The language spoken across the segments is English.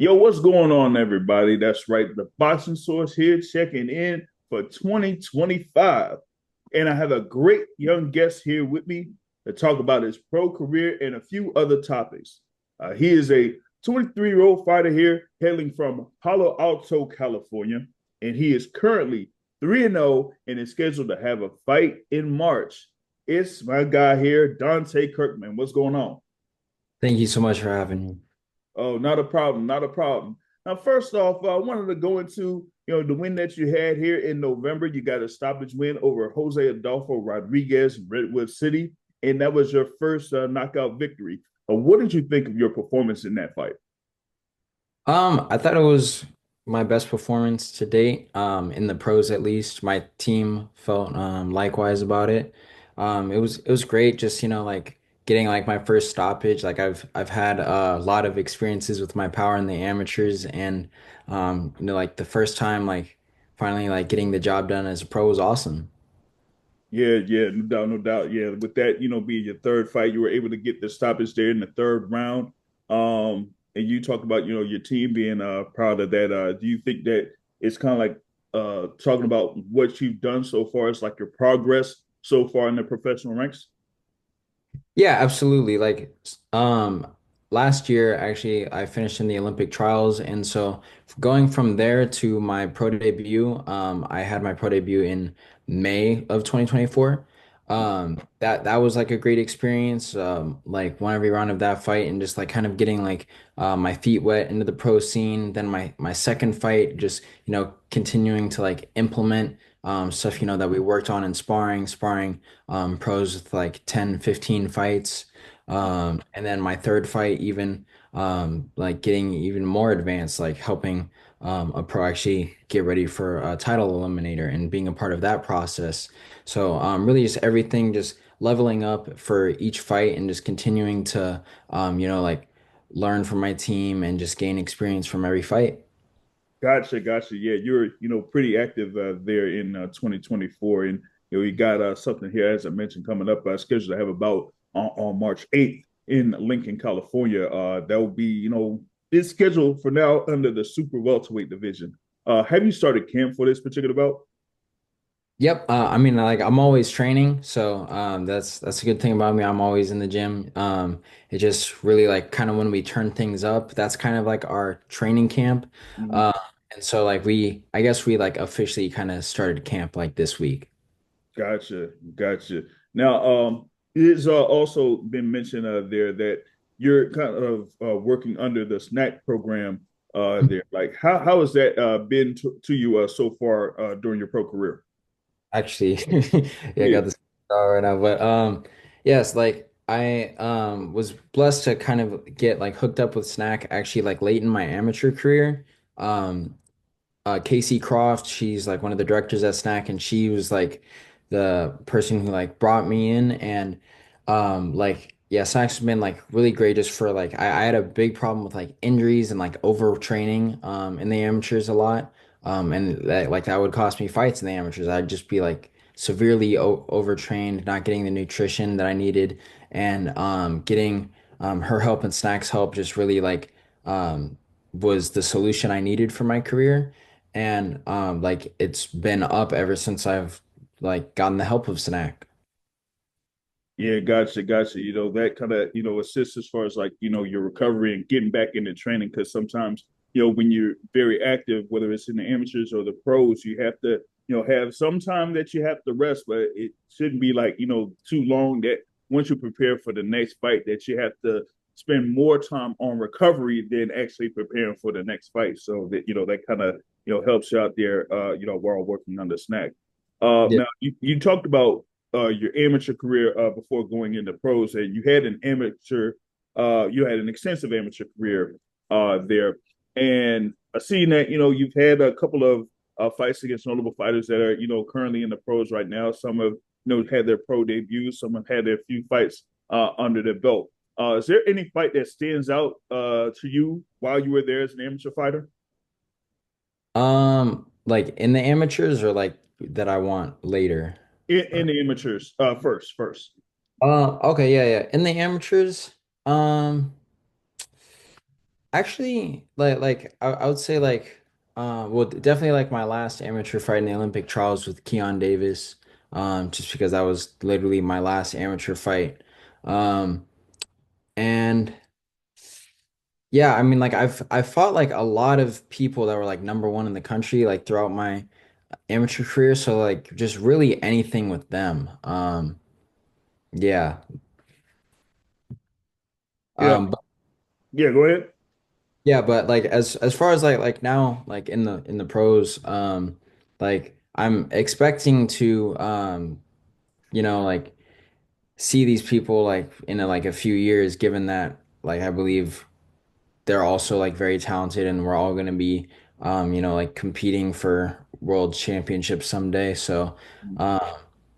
Yo, what's going on, everybody? That's right, the Boxing Source here checking in for 2025. And I have a great young guest here with me to talk about his pro career and a few other topics. He is a 23-year-old fighter here, hailing from Palo Alto, California, and he is currently 3-0 and is scheduled to have a fight in March. It's my guy here, Dante Kirkman. What's going on? Thank you so much for having me. Oh, not a problem, not a problem. Now, first off, I wanted to go into the win that you had here in November. You got a stoppage win over Jose Adolfo Rodriguez, Redwood City, and that was your first knockout victory. What did you think of your performance in that fight? I thought it was my best performance to date, in the pros at least. My team felt likewise about it. It was great just, like getting like my first stoppage. Like I've had a lot of experiences with my power in the amateurs and like the first time like finally like getting the job done as a pro was awesome. Yeah, yeah, no doubt, no doubt. Yeah, with that, being your third fight, you were able to get the stoppage there in the third round. And you talk about, your team being proud of that. Do you think that it's kind of like talking about what you've done so far as like your progress so far in the professional ranks? Yeah, absolutely. Last year, actually, I finished in the Olympic trials, and so going from there to my pro debut, I had my pro debut in May of 2024. That was like a great experience. Like won every round of that fight, and just like kind of getting like my feet wet into the pro scene. Then my second fight, just continuing to like implement stuff that we worked on in sparring pros with like 10, 15 fights. And then my third fight, even like getting even more advanced, like helping a pro actually get ready for a title eliminator and being a part of that process. So really just everything just leveling up for each fight and just continuing to like learn from my team and just gain experience from every fight. Gotcha, gotcha. Yeah, you're pretty active there in 2024, and you got something here as I mentioned coming up. Scheduled to have about on March 8th in Lincoln, California. That will be it's scheduled for now under the super welterweight division. Have you started camp for this particular bout? Yep. I mean, like I'm always training, so that's a good thing about me. I'm always in the gym. It just really like kind of when we turn things up, that's kind of like our training camp. Mhm. Uh, and so like I guess we like officially kind of started camp like this week. Gotcha, gotcha. Now, it's also been mentioned there that you're kind of working under the snack program there. Like, how has that been to you so far during your pro career? Actually, yeah, I Yeah, got this right now, but yes, like I was blessed to kind of get like hooked up with snack actually like late in my amateur career. Um, Casey Croft, she's like one of the directors at Snack, and she was like the person who like brought me in, and like yeah, Snack's been like really great just for like I had a big problem with like injuries and like overtraining in the amateurs a lot. And that would cost me fights in the amateurs. I'd just be like severely o overtrained, not getting the nutrition that I needed, and getting her help and Snack's help just really like was the solution I needed for my career. And like it's been up ever since I've like gotten the help of Snack. yeah, gotcha, gotcha. That kind of assists as far as like your recovery and getting back into training because sometimes when you're very active, whether it's in the amateurs or the pros, you have to have some time that you have to rest, but it shouldn't be like too long that once you prepare for the next fight that you have to spend more time on recovery than actually preparing for the next fight. So that that kind of helps you out there while working on the snack. Yeah. Now you talked about your amateur career before going into pros, and you had an extensive amateur career there, and I seen that you've had a couple of fights against notable fighters that are currently in the pros right now. Some have had their pro debuts, some have had their few fights under their belt. Is there any fight that stands out to you while you were there as an amateur fighter? Like in the amateurs or like that I want later. In the amateurs, first. Okay, yeah, yeah. In the amateurs, um, Actually, I would say well, definitely like my last amateur fight in the Olympic trials with Keon Davis, just because that was literally my last amateur fight. Um, and yeah, I mean, like I've fought like a lot of people that were like number one in the country like throughout my amateur career. So like just really anything with them. Yeah. Yeah, But yeah. Go ahead. yeah, but like as far as like now like in the pros, like I'm expecting to like see these people like in like a few years, given that like I believe they're also like very talented and we're all going to be like competing for world championships someday. So um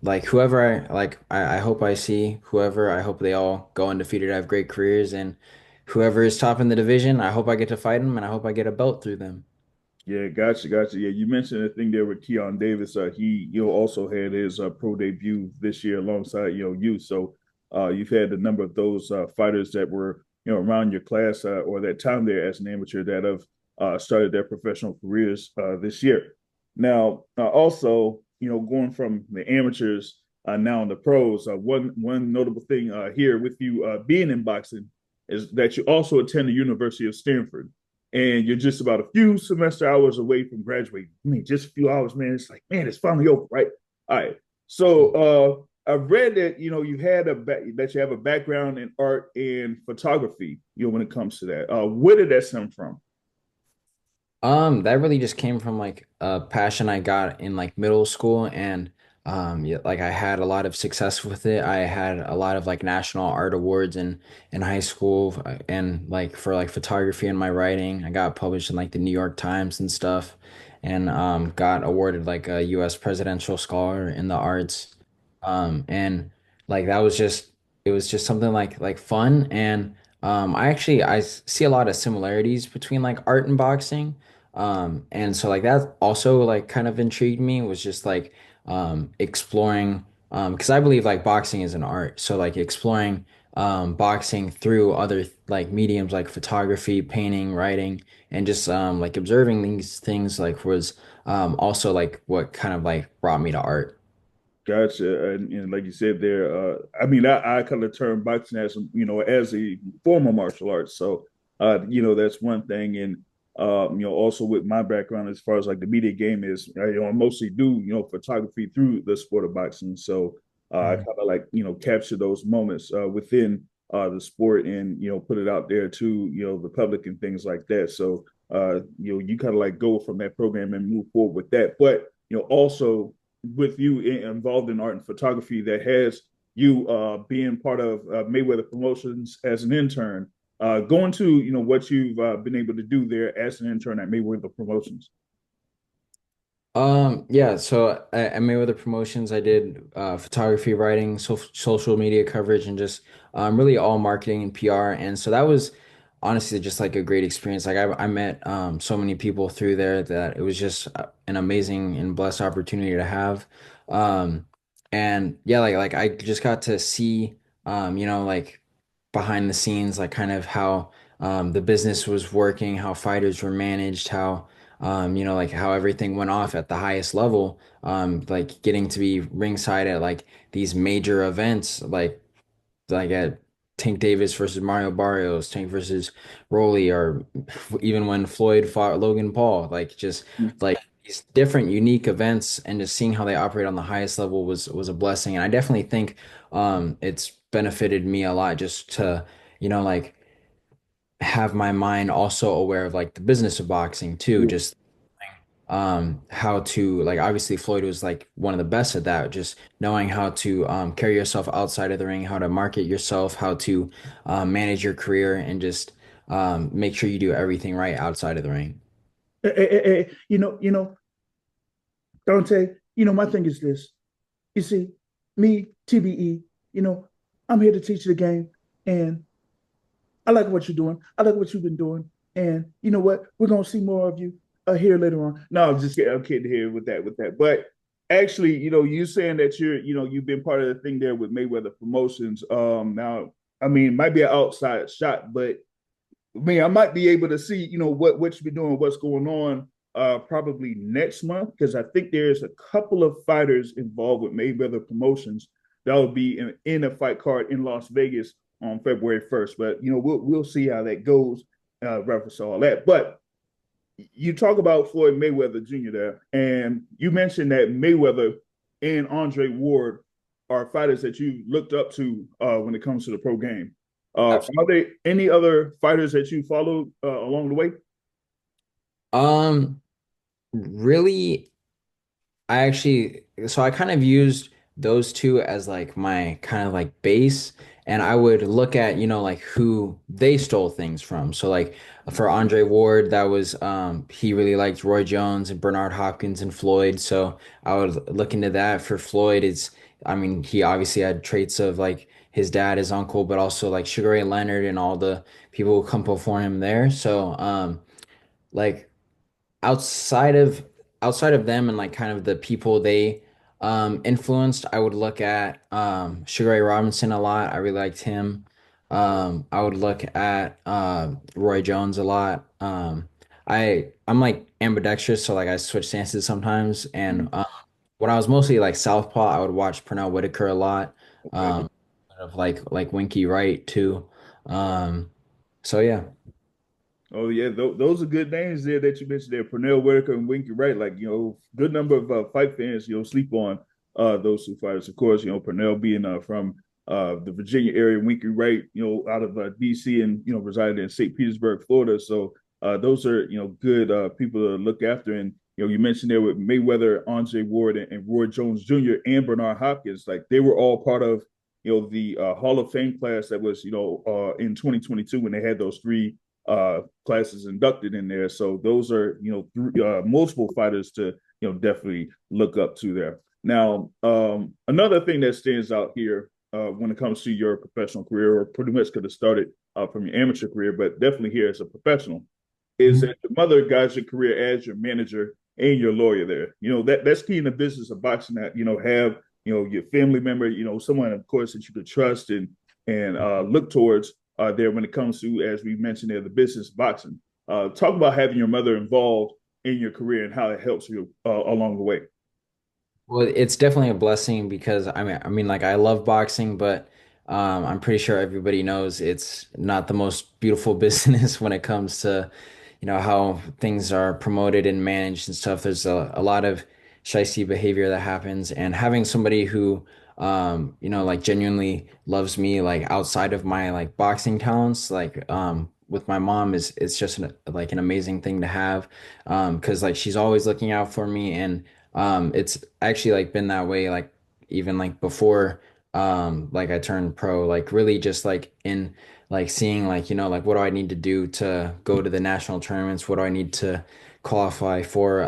like whoever I hope I see whoever, I hope they all go undefeated, have great careers, and whoever is top in the division, I hope I get to fight them and I hope I get a belt through them. Yeah, gotcha, gotcha. Yeah, you mentioned the thing there with Keon Davis. He, also had his pro debut this year alongside, you. So, you've had a number of those fighters that were, around your class or that time there as an amateur that have started their professional careers this year. Now, also, going from the amateurs now in the pros, one notable thing here with you being in boxing is that you also attend the University of Stanford and you're just about a few semester hours away from graduating. I mean, just a few hours, man. It's like, man, it's finally over, right? All right. So I've read that that you have a background in art and photography. When it comes to that, where did that stem from? That really just came from like a passion I got in like middle school, and yeah, like I had a lot of success with it. I had a lot of like national art awards in high school, and like for like photography and my writing. I got published in like the New York Times and stuff, and got awarded like a US presidential scholar in the arts. And like that was just it was just something like fun, and see a lot of similarities between like art and boxing. And so like that also like kind of intrigued me, was just like exploring, because I believe like boxing is an art. So like exploring boxing through other like mediums like photography, painting, writing, and just like observing these things like was also like what kind of like brought me to art. Gotcha. And like you said there, I mean, I kind of term boxing as, as a form of martial arts. So, that's one thing. And, also with my background as far as like the media game is, I mostly do, photography through the sport of boxing. So, I Mhm. kind of like, capture those moments within the sport and, put it out there to, the public and things like that. So, you kind of like go from that program and move forward with that. But, also, with you involved in art and photography that has you being part of Mayweather Promotions as an intern. Going to what you've been able to do there as an intern at Mayweather Promotions. Yeah, so at Mayweather Promotions, I did photography, writing, social media coverage, and just really all marketing and PR. And so that was honestly just like a great experience. Like I met so many people through there that it was just an amazing and blessed opportunity to have. Um, and yeah, like I just got to see like behind the scenes, like kind of how the business was working, how fighters were managed, how like how everything went off at the highest level, like getting to be ringside at like these major events, like at Tank Davis versus Mario Barrios, Tank versus Rolly, or even when Floyd fought Logan Paul, like just like these different unique events, and just seeing how they operate on the highest level was a blessing. And I definitely think it's benefited me a lot just to, like have my mind also aware of like the business of boxing too, just how to like obviously Floyd was like one of the best at that, just knowing how to carry yourself outside of the ring, how to market yourself, how to manage your career, and just make sure you do everything right outside of the ring. Dante. My thing is this. You see, me, TBE. I'm here to teach the game, and I like what you're doing. I like what you've been doing. And you know what? We're gonna see more of you here later on. No, I'm just kidding. I'm kidding here with that. But actually, you saying that you've been part of the thing there with Mayweather Promotions. Now, I mean, it might be an outside shot, but mean, I might be able to see, what you've been doing, what's going on, probably next month because I think there's a couple of fighters involved with Mayweather Promotions that will be in a fight card in Las Vegas on February 1st. But we'll see how that goes, reference to all that. But you talk about Floyd Mayweather Jr. there, and you mentioned that Mayweather and Andre Ward are fighters that you looked up to when it comes to the pro game. Are there any other fighters that you followed along the way? Um, really, so I kind of used those two as like my kind of like base, and I would look at, like who they stole things from. So like for Andre Ward, that was he really liked Roy Jones and Bernard Hopkins and Floyd. So I would look into that. For Floyd, I mean, he obviously had traits of like his dad, his uncle, but also like Sugar Ray Leonard and all the people who come before him there. So like outside of outside of them and like kind of the people they influenced, I would look at Sugar Ray Robinson a lot. I really liked him. I would look at Roy Jones a lot. I'm like ambidextrous, so like I switch stances sometimes. And when I was mostly like southpaw, I would watch Pernell Whitaker a lot. Okay. Um, of like Winky Wright too. Um, so yeah. Oh yeah, those are good names there that you mentioned there. Pernell Whitaker and Winky Wright, like good number of fight fans sleep on those two fighters. Of course, Pernell being from the Virginia area, Winky Wright, out of D.C. and resided in St. Petersburg, Florida. So those are good people to look after. And you mentioned there with Mayweather, Andre Ward, and Roy Jones Jr. and Bernard Hopkins, like they were all part of the Hall of Fame class that was in 2022 when they had those three classes inducted in there. So those are multiple fighters to definitely look up to there. Now, another thing that stands out here when it comes to your professional career, or pretty much could have started from your amateur career, but definitely here as a professional, is that your mother guides your career as your manager and your lawyer there. That's key in the business of boxing. That have your family member, someone of course that you could trust and look towards there when it comes to, as we mentioned there, the business of boxing. Talk about having your mother involved in your career and how it helps you along the way. Well, it's definitely a blessing because I mean, like I love boxing, but I'm pretty sure everybody knows it's not the most beautiful business when it comes to, how things are promoted and managed and stuff. There's a lot of shysty behavior that happens, and having somebody who, like genuinely loves me, like outside of my like boxing talents, like with my mom is it's just like an amazing thing to have, because like she's always looking out for me and. It's actually like been that way like even like before like I turned pro, like really just like in like seeing like like what do I need to do to go to the national tournaments? What do I need to qualify for?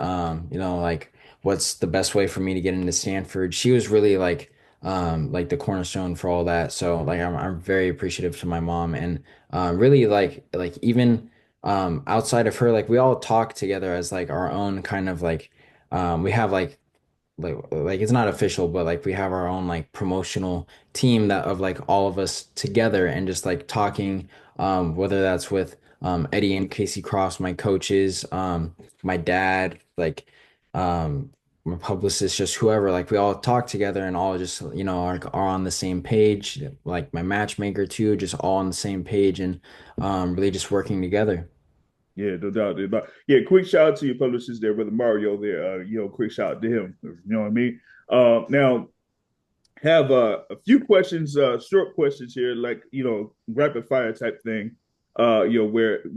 Like what's the best way for me to get into Stanford? She was really like the cornerstone for all that. So like I'm very appreciative to my mom and really like even outside of her, like we all talk together as like our own kind of like we have like it's not official, but like we have our own like promotional team that of like all of us together and just like talking, whether that's with Eddie and Casey Cross, my coaches, my dad, like my publicist, just whoever, like we all talk together and all just are on the same page, like my matchmaker too, just all on the same page and really just working together. Yeah, no doubt. No doubt. Yeah, quick shout out to your publicist there, brother Mario. There, quick shout out to him. You know what I mean? Now have a few questions, short questions here, like rapid fire type thing. Where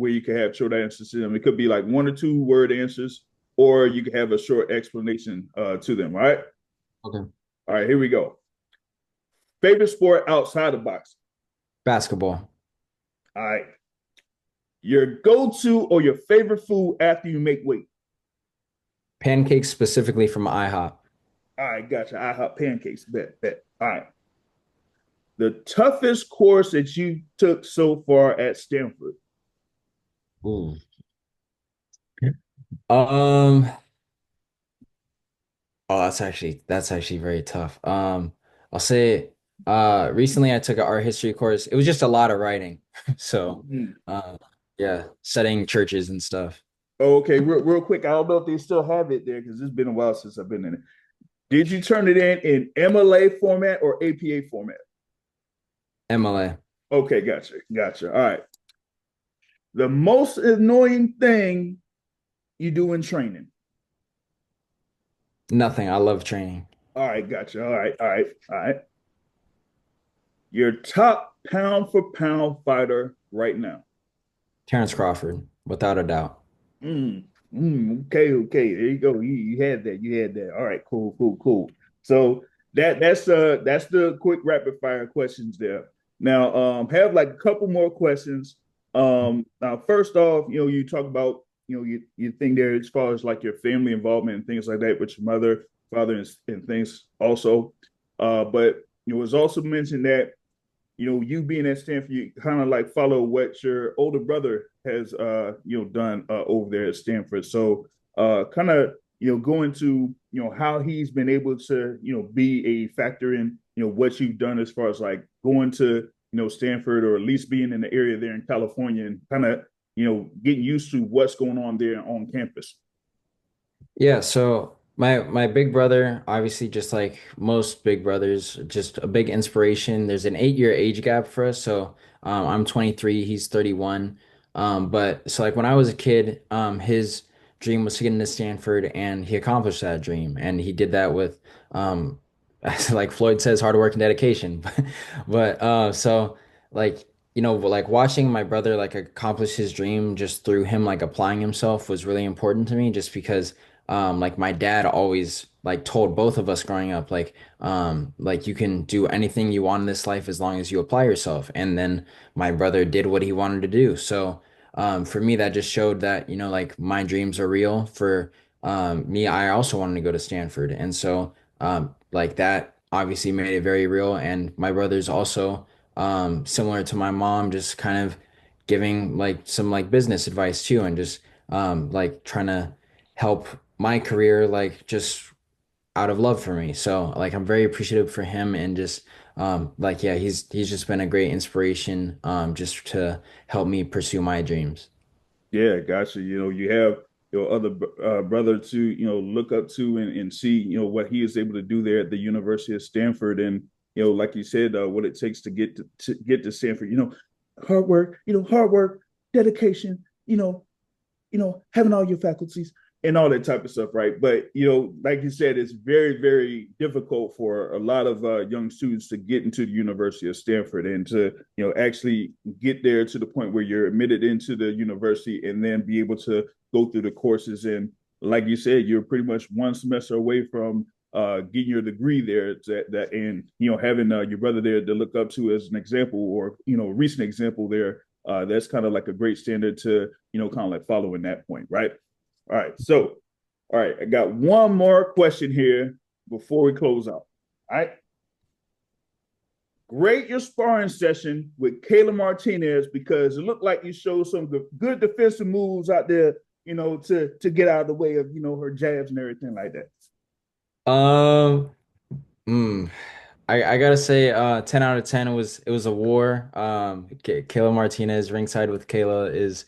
you can have short answers to them. It could be like 1 or 2 word answers, or you can have a short explanation to them. All right. Okay. All right. Here we go. Favorite sport outside of boxing. Basketball, All right. Your go-to or your favorite food after you make weight. pancakes specifically from IHOP. All right, gotcha. I hot pancakes. Bet. All right. The toughest course that you took so far at Stanford. Ooh. Um, oh, that's actually very tough. I'll say recently I took an art history course. It was just a lot of writing. So Mm-hmm. um Yeah, setting churches and stuff. Oh, okay, real quick. I don't know if they still have it there because it's been a while since I've been in it. Did you turn it in MLA format or APA format? MLA. Okay, gotcha. All right. The most annoying thing you do in training. Nothing. I love training. All right, gotcha. All right. Your top pound for pound fighter right now. Terrence Crawford, without a doubt. Mm, okay. There you go. You had that. You had that. All right, cool. So that's the quick rapid fire questions there. Now, have like a couple more questions. Now first off, you talk about, you think there as far as like your family involvement and things like that with your mother, father, and things also. But it was also mentioned that you being at Stanford, you kind of like follow what your older brother has, done over there at Stanford. So, kind of, go into, how he's been able to, be a factor in, what you've done as far as like going to, Stanford or at least being in the area there in California and kind of, getting used to what's going on there on campus. Yeah, so my big brother, obviously just like most big brothers, just a big inspiration. There's an 8 year age gap for us. So I'm 23, he's 31. But so like when I was a kid, his dream was to get into Stanford and he accomplished that dream. And he did that with like Floyd says, hard work and dedication. But so like like watching my brother like accomplish his dream just through him like applying himself was really important to me just because like my dad always like told both of us growing up like you can do anything you want in this life as long as you apply yourself, and then my brother did what he wanted to do. So for me that just showed that like my dreams are real. For me, I also wanted to go to Stanford, and so like that obviously made it very real. And my brother's also similar to my mom, just kind of giving like some like business advice too, and just like trying to help my career like just out of love for me. So like I'm very appreciative for him, and just like yeah, he's just been a great inspiration just to help me pursue my dreams. Yeah, gotcha. You have your other brother to look up to and see what he is able to do there at the University of Stanford, and like you said, what it takes to get to Stanford. Hard work, dedication. Having all your faculties and all that type of stuff, right? But like you said, it's very difficult for a lot of young students to get into the University of Stanford and to actually get there to the point where you're admitted into the university and then be able to go through the courses. And like you said, you're pretty much one semester away from getting your degree there. That and having your brother there to look up to as an example, or a recent example there. That's kind of like a great standard to kind of like follow in that point, right? All right. So, all right, I got one more question here before we close out. All right. Grade your sparring session with Kayla Martinez because it looked like you showed some good defensive moves out there, to get out of the way of her jabs and everything like that. Um, mm, I gotta say, 10 out of 10. It was a war. Kayla Martinez, ringside with Kayla, is,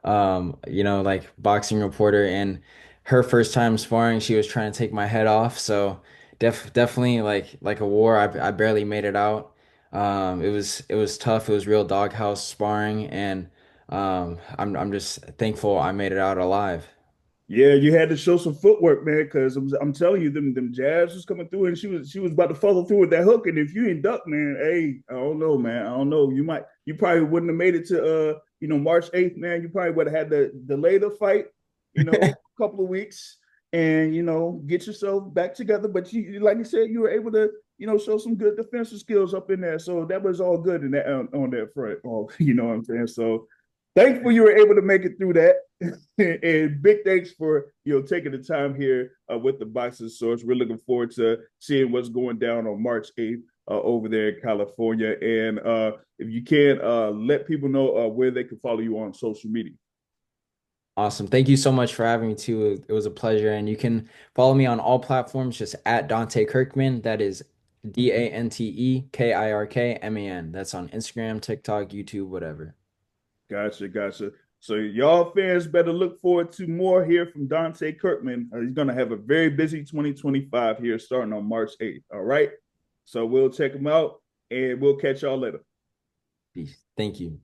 like boxing reporter, and her first time sparring, she was trying to take my head off. So definitely like a war. I barely made it out. It was tough. It was real doghouse sparring, and I'm just thankful I made it out alive. Yeah, you had to show some footwork, man, because I'm telling you, them jabs was coming through, and she was about to follow through with that hook. And if you ain't duck, man, hey, I don't know, man, I don't know. You probably wouldn't have made it to March 8th, man. You probably would have had to delay the fight, a couple of weeks, and get yourself back together. But like you said, you were able to show some good defensive skills up in there, so that was all good in that on that front. Oh, you know what I'm saying? So thankful you were able to make it through that. And big thanks for taking the time here with the Boxing Source. We're looking forward to seeing what's going down on March 8th over there in California. And if you can, let people know where they can follow you on social media. Awesome. Thank you so much for having me too. It was a pleasure. And you can follow me on all platforms just at Dante Kirkman. That is DanteKirkman. That's on Instagram, TikTok, YouTube, whatever. Gotcha. So y'all fans better look forward to more here from Dante Kirkman. He's going to have a very busy 2025 here starting on March 8th. All right. So we'll check him out and we'll catch y'all later. Peace. Thank you.